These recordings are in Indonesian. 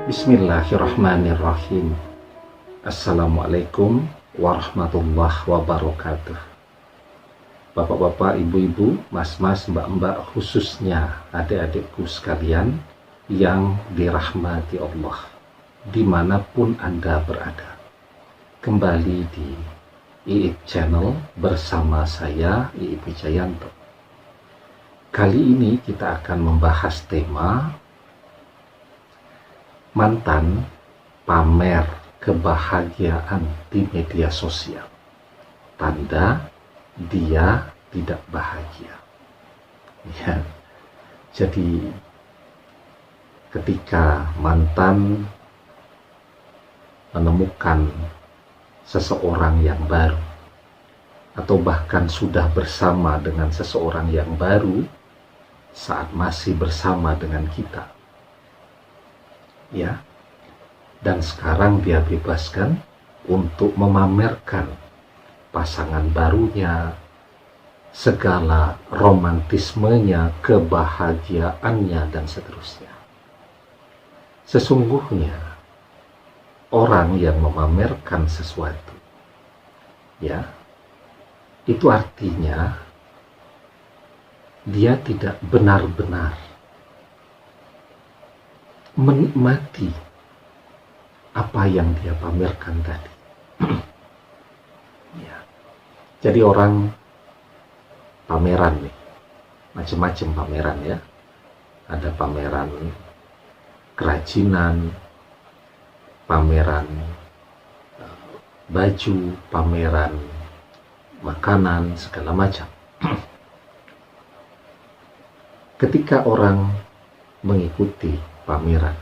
Bismillahirrahmanirrahim. Assalamualaikum warahmatullahi wabarakatuh. Bapak-bapak, ibu-ibu, mas-mas, mbak-mbak, khususnya adik-adikku sekalian yang dirahmati Allah, dimanapun Anda berada. Kembali di IIP Channel bersama saya, IIP Wijayanto. Kali ini kita akan membahas tema mantan pamer kebahagiaan di media sosial. Tanda dia tidak bahagia. Ya. Jadi ketika mantan menemukan seseorang yang baru, atau bahkan sudah bersama dengan seseorang yang baru saat masih bersama dengan kita, ya, dan sekarang dia bebaskan untuk memamerkan pasangan barunya, segala romantismenya, kebahagiaannya, dan seterusnya. Sesungguhnya orang yang memamerkan sesuatu, ya, itu artinya dia tidak benar-benar menikmati apa yang dia pamerkan tadi. Ya. Jadi orang pameran nih, macam-macam pameran ya. Ada pameran kerajinan, pameran baju, pameran makanan, segala macam. Ketika orang mengikuti pameran,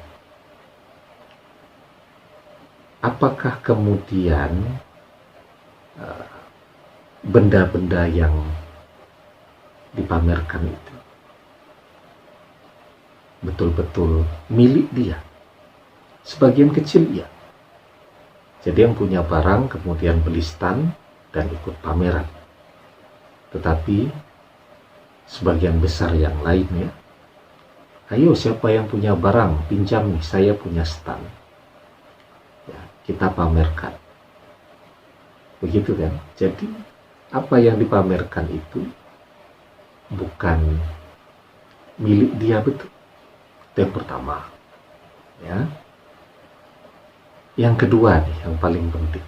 apakah kemudian benda-benda yang dipamerkan itu betul-betul milik dia? Sebagian kecil ya. Jadi yang punya barang kemudian beli stand dan ikut pameran. Tetapi sebagian besar yang lainnya, ayo siapa yang punya barang, pinjam nih, saya punya stand. Ya, kita pamerkan. Begitu kan? Jadi apa yang dipamerkan itu bukan milik dia betul. Itu yang pertama. Ya. Yang kedua nih, yang paling penting.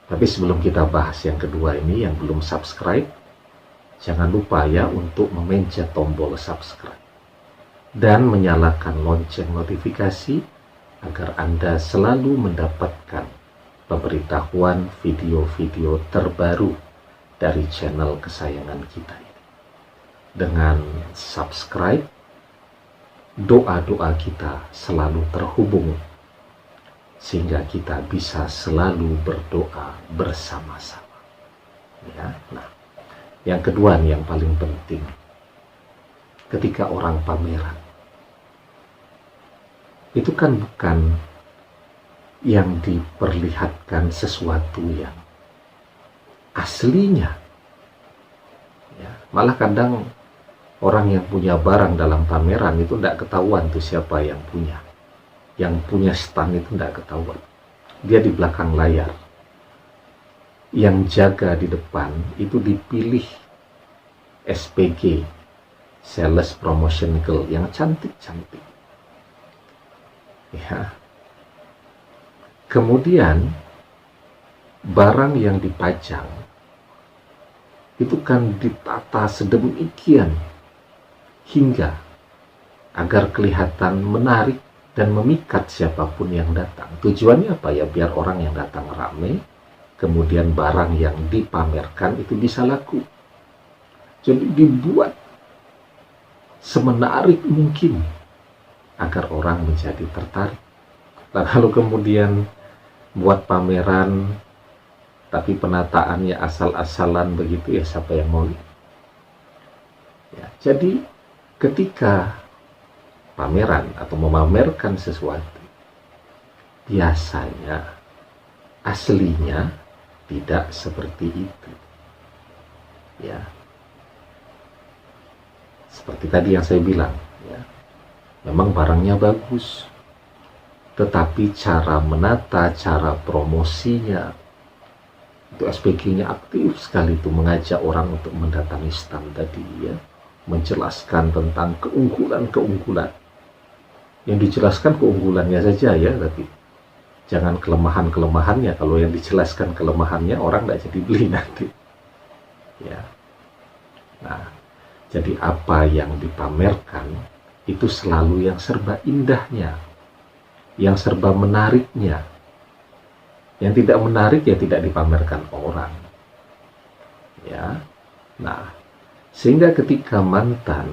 Tapi sebelum kita bahas yang kedua ini, yang belum subscribe, jangan lupa ya untuk memencet tombol subscribe dan menyalakan lonceng notifikasi agar Anda selalu mendapatkan pemberitahuan video-video terbaru dari channel kesayangan kita ini. Dengan subscribe, doa-doa kita selalu terhubung sehingga kita bisa selalu berdoa bersama-sama. Ya, nah, yang kedua nih yang paling penting, ketika orang pameran, itu kan bukan yang diperlihatkan sesuatu yang aslinya. Ya, malah kadang orang yang punya barang dalam pameran itu tidak ketahuan tuh siapa yang punya. Yang punya stand itu tidak ketahuan. Dia di belakang layar. Yang jaga di depan itu dipilih SPG, Sales Promotion Girl, yang cantik-cantik. Ya. Kemudian barang yang dipajang itu kan ditata sedemikian hingga agar kelihatan menarik dan memikat siapapun yang datang. Tujuannya apa ya? Biar orang yang datang ramai, kemudian barang yang dipamerkan itu bisa laku. Jadi dibuat semenarik mungkin agar orang menjadi tertarik. Nah, kalau kemudian buat pameran tapi penataannya asal-asalan begitu, ya siapa yang mau lihat? Ya, jadi ketika pameran atau memamerkan sesuatu, biasanya aslinya tidak seperti itu. Ya, seperti tadi yang saya bilang, ya, memang barangnya bagus, tetapi cara menata, cara promosinya, itu SPG-nya aktif sekali itu mengajak orang untuk mendatangi stand tadi ya, menjelaskan tentang keunggulan-keunggulan. Yang dijelaskan keunggulannya saja ya, tapi jangan kelemahan-kelemahannya. Kalau yang dijelaskan kelemahannya, orang tidak jadi beli nanti. Ya. Nah, jadi apa yang dipamerkan itu selalu yang serba indahnya, yang serba menariknya. Yang tidak menarik ya tidak dipamerkan orang. Ya. Nah, sehingga ketika mantan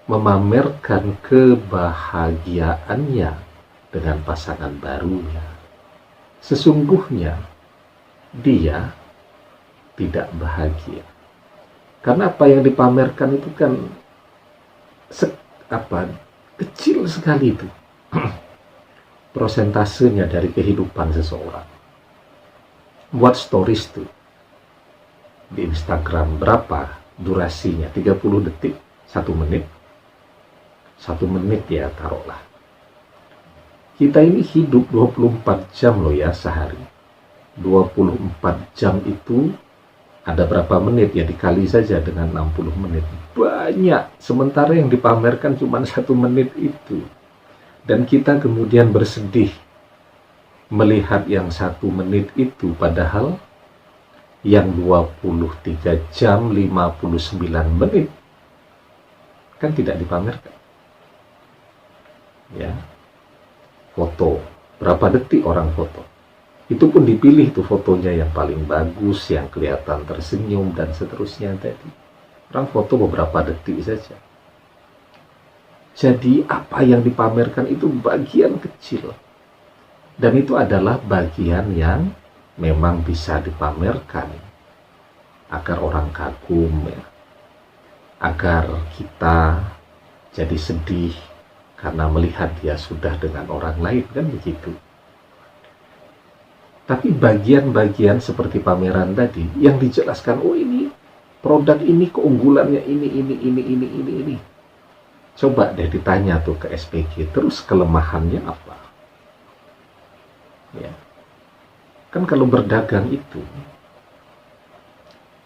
memamerkan kebahagiaannya dengan pasangan barunya, sesungguhnya dia tidak bahagia. Karena apa yang dipamerkan itu kan kecil sekali itu prosentasenya dari kehidupan seseorang. Buat stories tuh di Instagram, berapa durasinya? 30 detik, 1 menit. 1 menit ya taruhlah. Kita ini hidup 24 jam loh ya sehari. 24 jam itu ada berapa menit ya, dikali saja dengan 60 menit. Banyak, sementara yang dipamerkan cuma 1 menit itu. Dan kita kemudian bersedih melihat yang 1 menit itu, padahal yang 23 jam 59 menit kan tidak dipamerkan. Ya. Foto, berapa detik orang foto? Itu pun dipilih tuh fotonya yang paling bagus, yang kelihatan tersenyum dan seterusnya tadi. Orang foto beberapa detik saja. Jadi apa yang dipamerkan itu bagian kecil. Dan itu adalah bagian yang memang bisa dipamerkan agar orang kagum ya. Agar kita jadi sedih karena melihat dia sudah dengan orang lain, kan begitu. Tapi bagian-bagian seperti pameran tadi yang dijelaskan, oh ini produk ini keunggulannya ini. Coba deh ditanya tuh ke SPG, terus kelemahannya apa? Ya. Kan kalau berdagang itu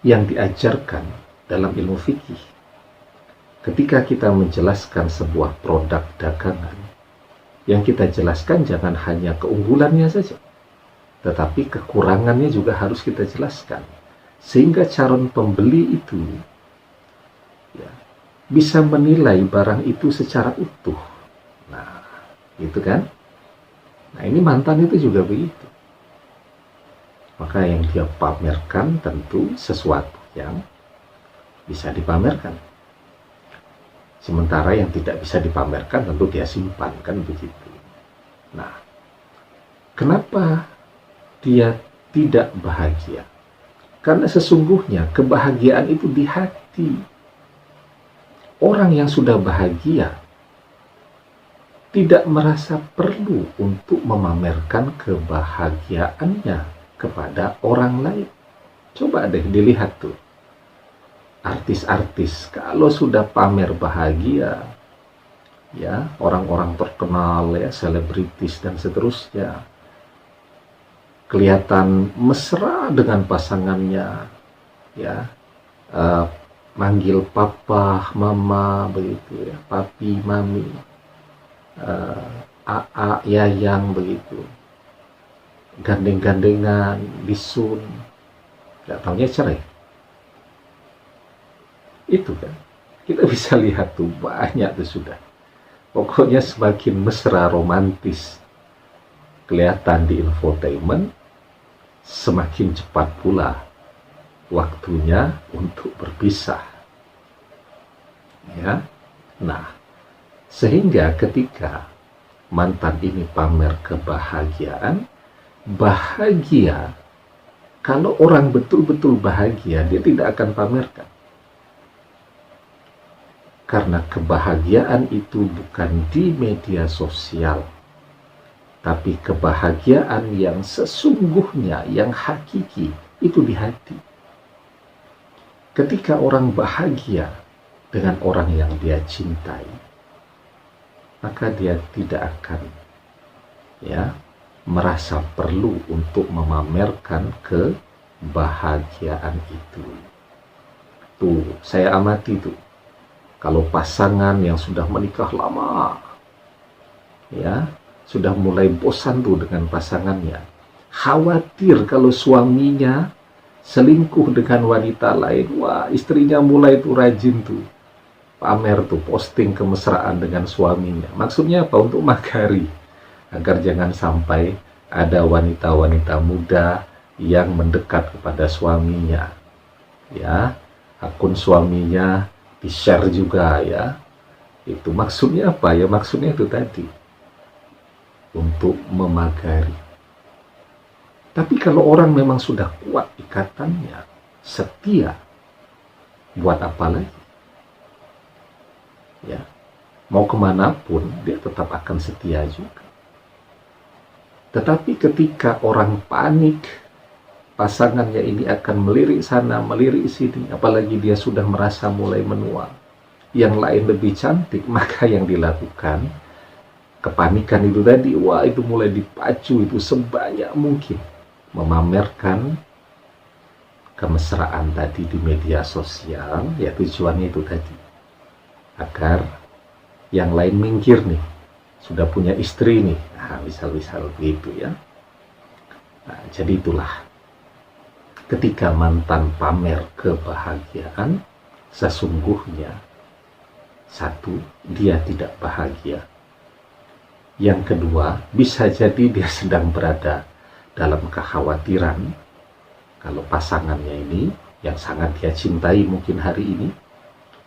yang diajarkan dalam ilmu fikih, ketika kita menjelaskan sebuah produk dagangan, yang kita jelaskan jangan hanya keunggulannya saja, tetapi kekurangannya juga harus kita jelaskan, sehingga calon pembeli itu ya, bisa menilai barang itu secara utuh. Nah, gitu kan? Nah, ini mantan itu juga begitu. Maka yang dia pamerkan tentu sesuatu yang bisa dipamerkan. Sementara yang tidak bisa dipamerkan tentu dia simpan, kan begitu. Nah, kenapa dia tidak bahagia? Karena sesungguhnya kebahagiaan itu di hati. Orang yang sudah bahagia tidak merasa perlu untuk memamerkan kebahagiaannya kepada orang lain. Coba deh dilihat tuh. Artis-artis kalau sudah pamer bahagia, ya, orang-orang terkenal ya, selebritis dan seterusnya, kelihatan mesra dengan pasangannya, ya, manggil papa, mama, begitu ya, papi, mami, aa, yayang, begitu, gandeng-gandengan, bisun, gak taunya cerai. Itu kan, kita bisa lihat tuh banyak tuh sudah. Pokoknya semakin mesra, romantis kelihatan di infotainment, semakin cepat pula waktunya untuk berpisah. Ya. Nah, sehingga ketika mantan ini pamer kebahagiaan, bahagia, kalau orang betul-betul bahagia, dia tidak akan pamerkan. Karena kebahagiaan itu bukan di media sosial, tapi kebahagiaan yang sesungguhnya, yang hakiki, itu di hati. Ketika orang bahagia dengan orang yang dia cintai, maka dia tidak akan ya, merasa perlu untuk memamerkan kebahagiaan itu. Tuh, saya amati tuh. Kalau pasangan yang sudah menikah lama, ya, sudah mulai bosan tuh dengan pasangannya, khawatir kalau suaminya selingkuh dengan wanita lain. Wah, istrinya mulai tuh rajin tuh pamer tuh, posting kemesraan dengan suaminya. Maksudnya apa? Untuk magari, agar jangan sampai ada wanita-wanita muda yang mendekat kepada suaminya, ya, akun suaminya di-share juga, ya. Itu maksudnya apa? Ya maksudnya itu tadi, untuk memagari. Tapi kalau orang memang sudah kuat ikatannya, setia, buat apa lagi? Ya, mau kemanapun dia tetap akan setia juga. Tetapi ketika orang panik, pasangannya ini akan melirik sana, melirik sini, apalagi dia sudah merasa mulai menua, yang lain lebih cantik, maka yang dilakukan, kepanikan itu tadi, wah itu mulai dipacu itu sebanyak mungkin, memamerkan kemesraan tadi di media sosial, ya tujuannya itu tadi, agar yang lain minggir nih, sudah punya istri nih, nah, misal-misal begitu ya. Nah, jadi itulah, ketika mantan pamer kebahagiaan, sesungguhnya satu, dia tidak bahagia. Yang kedua, bisa jadi dia sedang berada dalam kekhawatiran kalau pasangannya ini yang sangat dia cintai mungkin hari ini,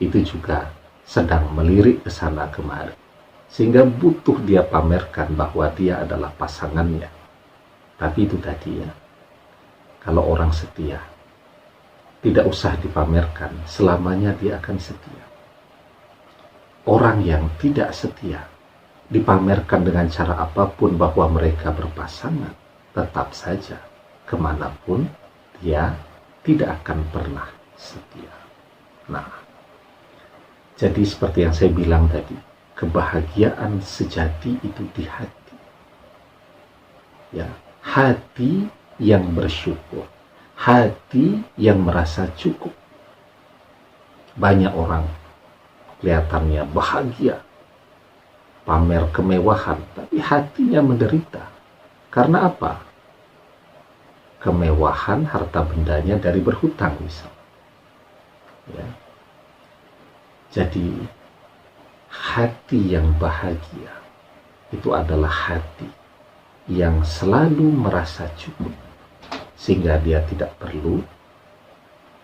itu juga sedang melirik ke sana kemari, sehingga butuh dia pamerkan bahwa dia adalah pasangannya. Tapi itu tadi ya, kalau orang setia, tidak usah dipamerkan, selamanya dia akan setia. Orang yang tidak setia, dipamerkan dengan cara apapun bahwa mereka berpasangan, tetap saja kemanapun dia tidak akan pernah setia. Nah, jadi seperti yang saya bilang tadi, kebahagiaan sejati itu di hati. Ya, hati yang bersyukur, hati yang merasa cukup. Banyak orang kelihatannya bahagia, pamer kemewahan, tapi hatinya menderita. Karena apa? Kemewahan harta bendanya dari berhutang misal. Ya. Jadi hati yang bahagia itu adalah hati yang selalu merasa cukup, sehingga dia tidak perlu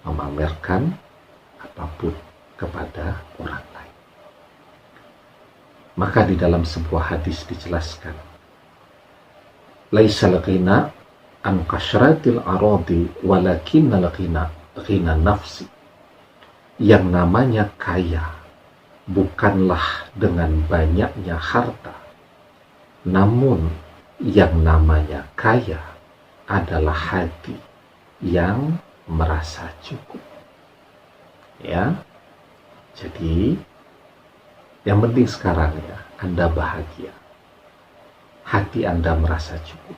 memamerkan apapun kepada orang lain. Maka di dalam sebuah hadis dijelaskan, laisal ghina an kasratil aradi walakinnal ghina nafsi. Yang namanya kaya bukanlah dengan banyaknya harta, namun yang namanya kaya adalah hati yang merasa cukup. Ya, jadi yang penting sekarang ya, Anda bahagia, hati Anda merasa cukup.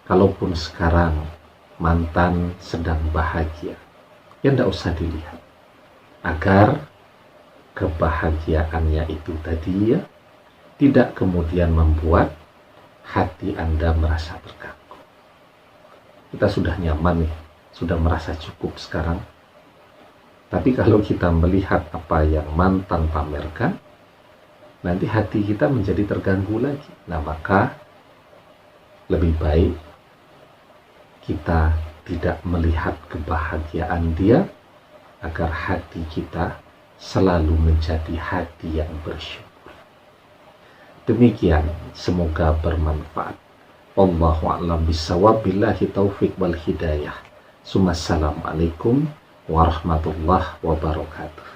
Kalaupun sekarang mantan sedang bahagia, ya tidak usah dilihat, agar kebahagiaannya itu tadi ya tidak kemudian membuat hati Anda merasa terganggu. Kita sudah nyaman nih, sudah merasa cukup sekarang. Tapi kalau kita melihat apa yang mantan pamerkan, nanti hati kita menjadi terganggu lagi. Nah, maka lebih baik kita tidak melihat kebahagiaan dia, agar hati kita selalu menjadi hati yang bersyukur. Demikian, semoga bermanfaat. Wallahu a'lam bishawab, billahi taufik wal hidayah. Assalamualaikum warahmatullahi wabarakatuh.